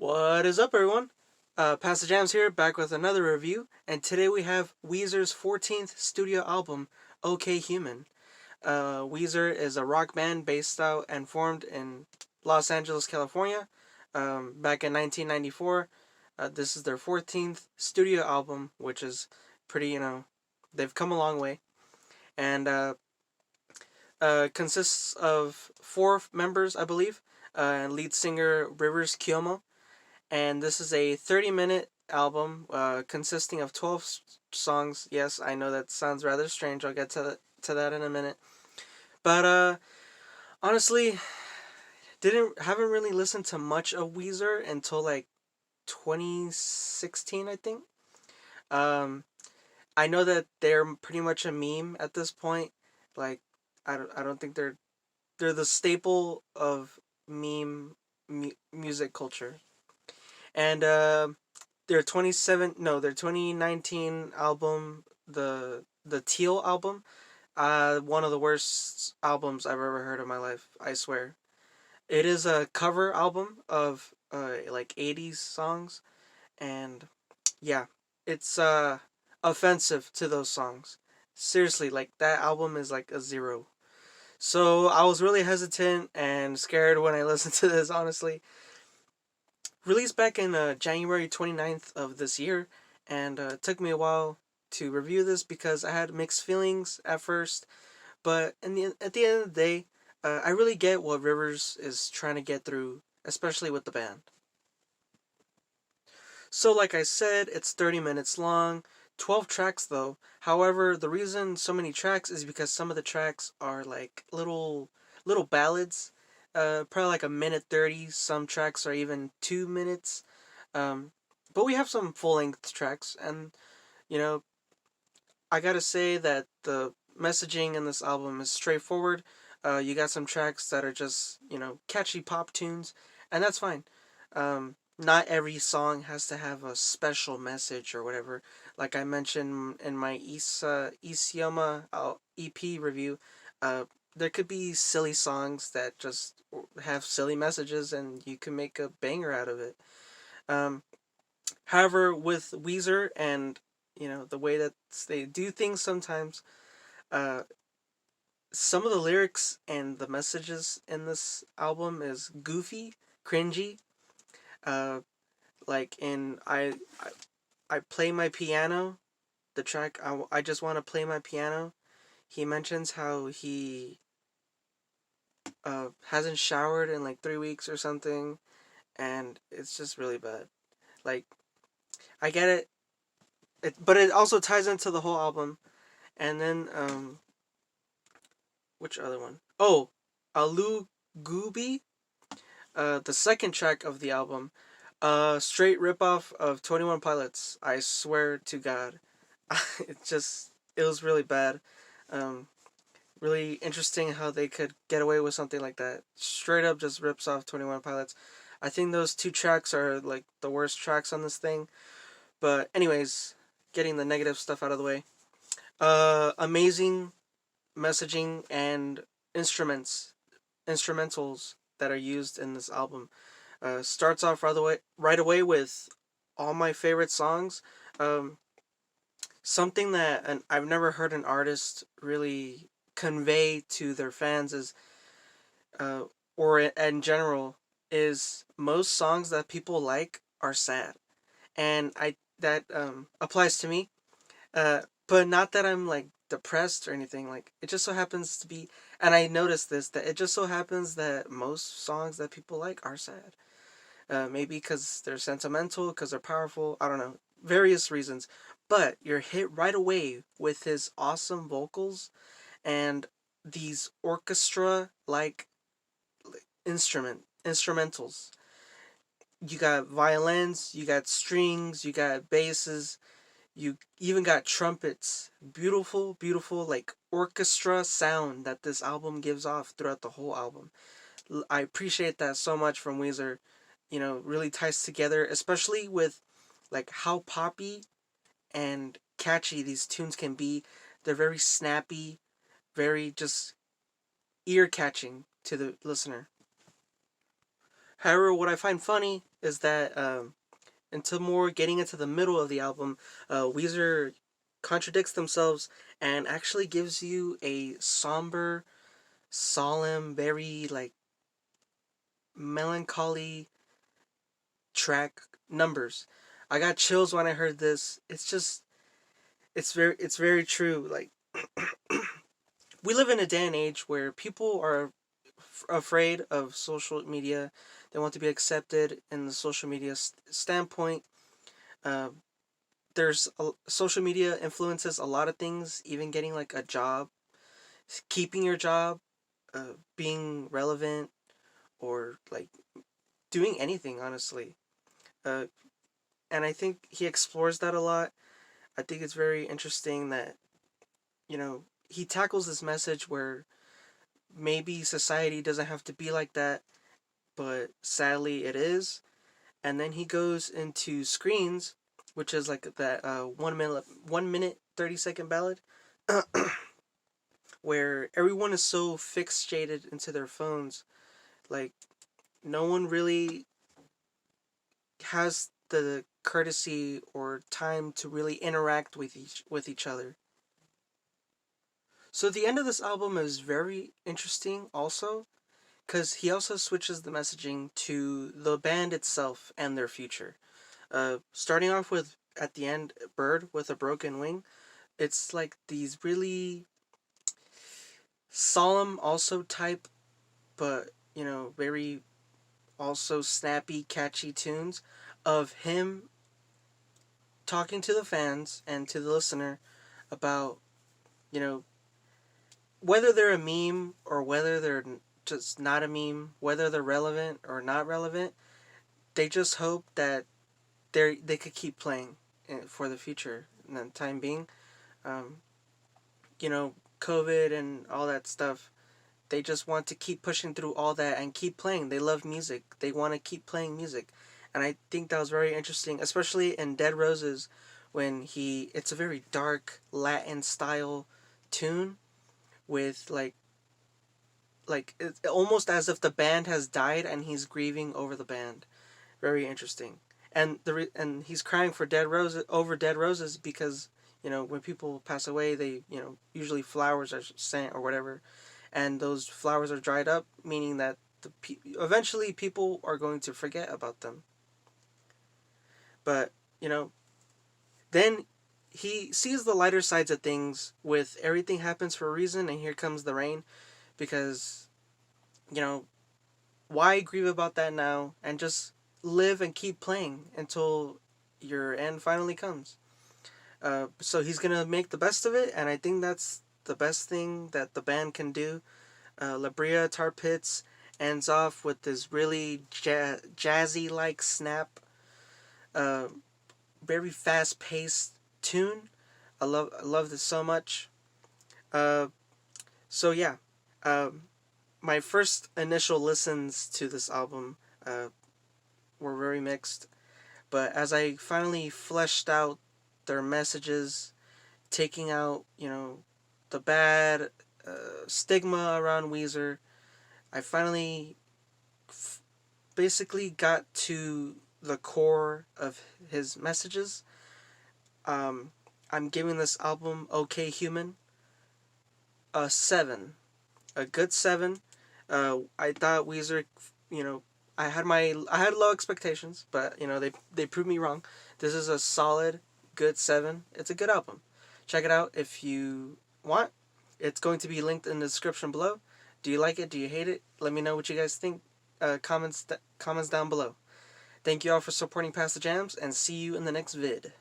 What is up, everyone? Pastor Jamz here, back with another review, and today we have Weezer's 14th studio album, OK Human. Weezer is a rock band based out and formed in Los Angeles, California, back in 1994. This is their 14th studio album, which is pretty, they've come a long way, and consists of four members, I believe, lead singer Rivers Cuomo, and this is a 30-minute album consisting of 12 songs. Yes, I know that sounds rather strange. I'll get to that in a minute. But honestly, didn't haven't really listened to much of Weezer until like 2016, I think. Um, I know that they're pretty much a meme at this point. Like, I don't think they're the staple of meme music culture. And their 2019 album, the Teal album, one of the worst albums I've ever heard in my life, I swear. It is a cover album of like 80s songs, and yeah, it's offensive to those songs. Seriously, like that album is like a zero. So I was really hesitant and scared when I listened to this, honestly. Released back in January 29th of this year, and it took me a while to review this because I had mixed feelings at first, but at the end of the day, I really get what Rivers is trying to get through, especially with the band. So, like I said, it's 30 minutes long, 12 tracks though. However, the reason so many tracks is because some of the tracks are like little ballads, probably like a minute 30. Some tracks are even 2 minutes. Um, but we have some full length tracks, and you know, I gotta say that the messaging in this album is straightforward. You got some tracks that are just catchy pop tunes, and that's fine. Not every song has to have a special message or whatever. Like I mentioned in my Isioma EP review, uh, there could be silly songs that just have silly messages, and you can make a banger out of it. Um, However, with Weezer and the way that they do things sometimes, uh, some of the lyrics and the messages in this album is goofy, cringy. Uh, like in I play my piano, the track I just want to play my piano. He mentions how he hasn't showered in like 3 weeks or something, and it's just really bad. Like I get it, but it also ties into the whole album. And then which other one? Oh, Aloo Gobi, the second track of the album, straight ripoff of 21 Pilots. I swear to God, it was really bad. Um, Really interesting how they could get away with something like that. Straight up, just rips off 21 Pilots. I think those two tracks are like the worst tracks on this thing. But anyways, getting the negative stuff out of the way. Amazing messaging and instrumentals that are used in this album. Starts off right away with all my favorite songs. Um, Something that I've never heard an artist really convey to their fans is, uh, or in general, is most songs that people like are sad, and I that applies to me. But not that I'm like depressed or anything. Like it just so happens to be, and I noticed this that it just so happens that most songs that people like are sad. Maybe because they're sentimental, because they're powerful. I don't know, various reasons. But you're hit right away with his awesome vocals and these orchestra like instrumentals. You got violins, you got strings, you got basses, you even got trumpets. Beautiful, beautiful, like orchestra sound that this album gives off throughout the whole album. I appreciate that so much from Weezer. Really ties together, especially with like how poppy and catchy these tunes can be. They're very snappy, very just ear catching to the listener. However, what I find funny is that until more getting into the middle of the album, Weezer contradicts themselves and actually gives you a somber, solemn, very like melancholy track numbers. I got chills when I heard this. It's just it's very true. Like we live in a day and age where people are afraid of social media. They want to be accepted in the social media standpoint. Uh, social media influences a lot of things, even getting like a job, keeping your job, being relevant, or like doing anything honestly. Uh, and I think he explores that a lot. I think it's very interesting that he tackles this message where maybe society doesn't have to be like that, but sadly it is. And then he goes into Screens, which is like that 1 minute 30-second ballad, where everyone is so fixated into their phones, like no one really has the courtesy or time to really interact with each other. So the end of this album is very interesting also because he also switches the messaging to the band itself and their future. Starting off with at the end, Bird with a Broken Wing. It's like these really solemn also type, but very also snappy, catchy tunes of him talking to the fans and to the listener about you know whether they're a meme or whether they're just not a meme, whether they're relevant or not relevant. They just hope that they could keep playing for the future and the time being. Um, COVID and all that stuff. They just want to keep pushing through all that and keep playing. They love music. They want to keep playing music. And I think that was very interesting, especially in Dead Roses when it's a very dark Latin style tune with it's almost as if the band has died and he's grieving over the band. Very interesting. And he's crying for dead roses because when people pass away they usually flowers are sent or whatever, and those flowers are dried up, meaning that eventually people are going to forget about them. But then he sees the lighter sides of things with everything happens for a reason and here comes the rain, because you know why grieve about that now and just live and keep playing until your end finally comes. So he's gonna make the best of it, and I think that's the best thing that the band can do. Brea Tar Pits ends off with this really jazzy like snap, uh, very fast paced tune. I love this so much. Uh, so yeah, um, my first initial listens to this album were very mixed, but as I finally fleshed out their messages, taking out the bad stigma around Weezer, I finally basically got to the core of his messages. Um, I'm giving this album "Okay Human" a 7, a good 7. I thought Weezer, you know, I had low expectations, but they proved me wrong. This is a solid, good 7. It's a good album. Check it out if you want. It's going to be linked in the description below. Do you like it? Do you hate it? Let me know what you guys think. Comments down below. Thank you all for supporting Past the Jams, and see you in the next vid.